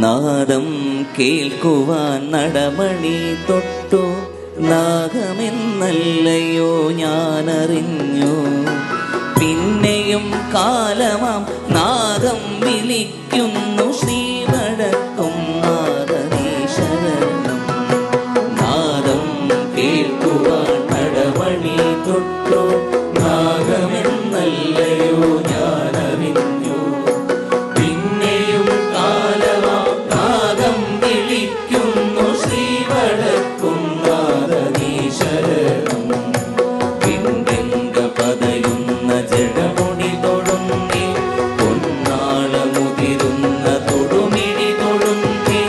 നാദം കേൾക്കുവാൻ നടമണി തൊട്ടു നാഗമെന്നല്ലയോ ഞാനറിഞ്ഞു. പിന്നെയും കാലമാം നാഗം വിളിക്കുന്നു ശ്രീവടക്കും നാദനീശ്വരണം. നാദം കേൾക്കുവാൻ നടമണി തൊട്ടു നാഗമെന്നല്ലയോ ഞാനറിഞ്ഞു. പിന്നെയും കാലമാം നാദം വിളിക്കുന്നു ശ്രീവടക്കും നാദനീശ്വരണം. പിൻഗംഗ പതയുന്ന ജഡമുടി തൊടുന്നേ, പൊന്നാളമുതിരുന്ന തൊടുമിഴി തൊടുന്നേ,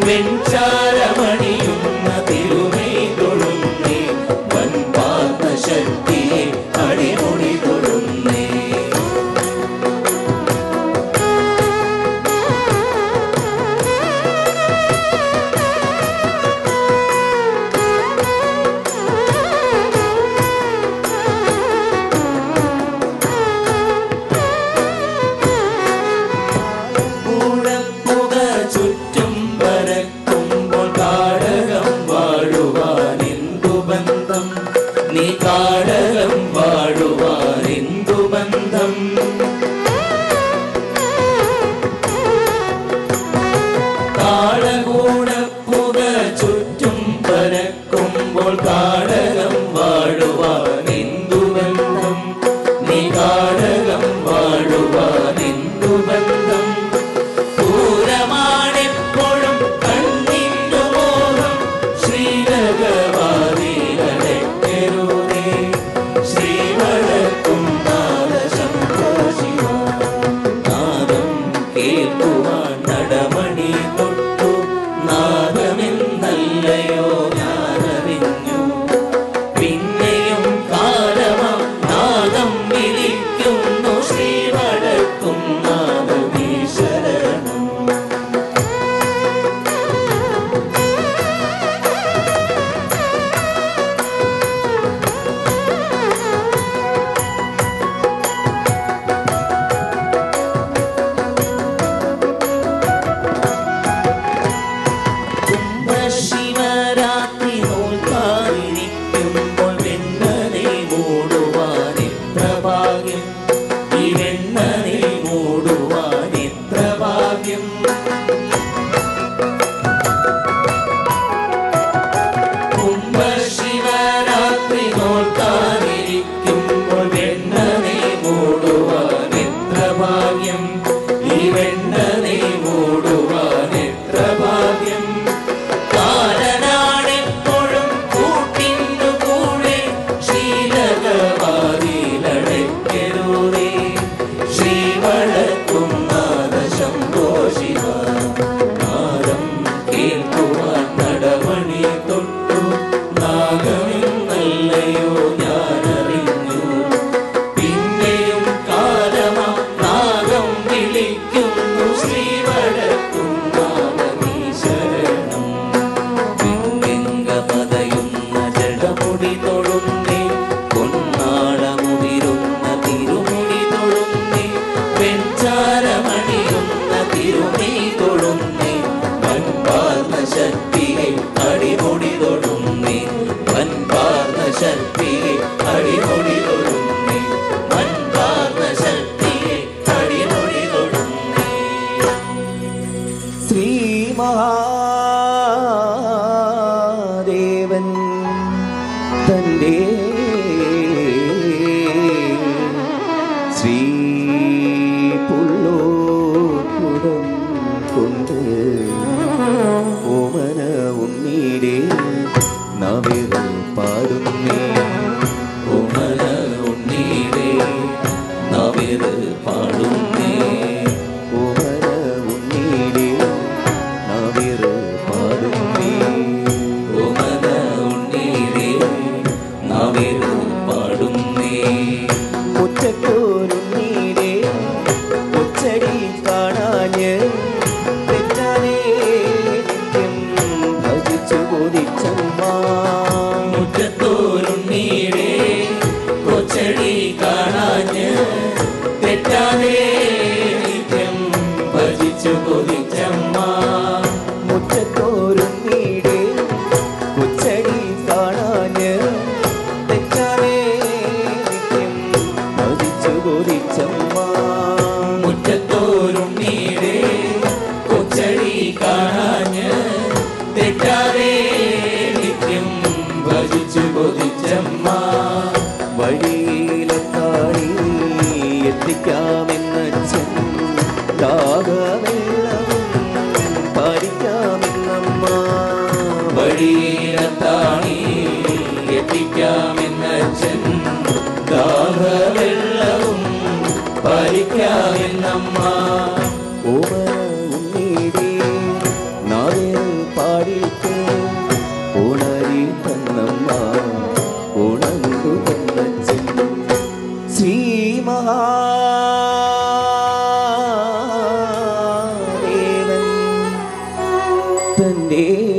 വെൺചാരമണിയുന്ന തിരുമൈ തൊടുന്നേ, വൻപാർന്ന ശക്തിയെ അടിമുടി തൊടുന്നേ. കൂടപ്പുക ചുറ്റും പരക്കുമ്പോൾ കാടകം വാഴുവാനെന്തു ബന്ധം, നീ കാടകം വാഴുവാനെന്തു ബന്ധം. കാളകൂടപ്പുക ചുറ്റും പരക്കുമ്പോൾ കാടകം വാഴുവാനെന്തു ബന്ധം, നീ കാടകം വാഴുവാനെന്തു ബന്ധം. ദൂരമാണെപ്പോഴും കണ്ണിന്നു മോഹം, ശ്രീലകവാതിലടയ്ക്കരുതേ, ശ്രീവടക്കും നാദശംഭോഷിവ. നാദം കേൾക്കുവാൻ നടമണി തൊട്ടു നാദമെന്നല്ലയോ ഞാനറിഞ്ഞു. പിന്നെയും കാലമാം നാദം വിളിക്കുന്നു ശ്രീവടക്കും നാദനീശ്വരണം. കുംഭശിവരാത്രി നോൽക്കാതിരിക്കുമ്പോൾ വെണ്ണനെ മൂടുവാൻ എത്ര ഭാഗ്യം, ഈ വെണ്ണനെ മൂടുവാൻ എത്ര ഭാഗ്യം. കുംഭശിവരാത്രി നോൽക്കാതിരിക്കുമ്പോൾ വെണ്ണനെ മൂടുവാൻ എത്ര ഭാഗ്യം, ഈ വെണ്ണനെ മൂടുവാൻ എത്ര ഭാഗ്യം. കാലനാണെപ്പോഴും കൂട്ടിന്നു കൂടെ, ശ്രീലകവാതിലടയ്ക്കരുതേ, ശ്രീവടക്കും നാദശംഭോഷിവ. നാദം കേൾക്കുവാൻ നടമണി തൊട്ടു നാഗമെന്നല്ലയോ ഞാനറിഞ്ഞു. പിന്നെയും കാലമാം നാഗം വിളിക്കുന്നു ശ്രീവടക്കും നാദനീശ്വരണം. പിൻഗംഗ പതയുന്ന ജഡമുടി തൊടുന്നേ, പൊന്നാളമുതിരുന്ന തിരുമുടി തൊടുന്നേ, വെൺചാരമണിയുന്ന തിരുമൈ തൊടുന്നേ, വൻപാർന്ന ശക്തിയെ അടിമുടി തൊടുന്നേ, വൻപാർന്ന ശക്തിയെ അടിമുടി തൊടുന്നേ, വൻപാർന്ന ശക്തിയെ അടിമുടി തൊടുന്നേ. ശ്രീ മഹാദേവൻ തൻ്റെ ശ്രീ പുള്ളോക്കുടം കൊണ്ട് ഓമന ഉണ്ണീടെ നവിർ പാടുന്നേ, ഓമന ഉണ്ണീടെ നവിർ പാടുന്നേ, ഓമന ഉണ്ണീടെ നവിർ പാടുന്നേ. ഓമന ഉണ്ണീടെ നവിർ പാടുന്നേ. ഒറ്റക്കോരുണ്ണീടെ ഒച്ചടി കാണാഞ്ഞ് പെറ്റ തന്നെ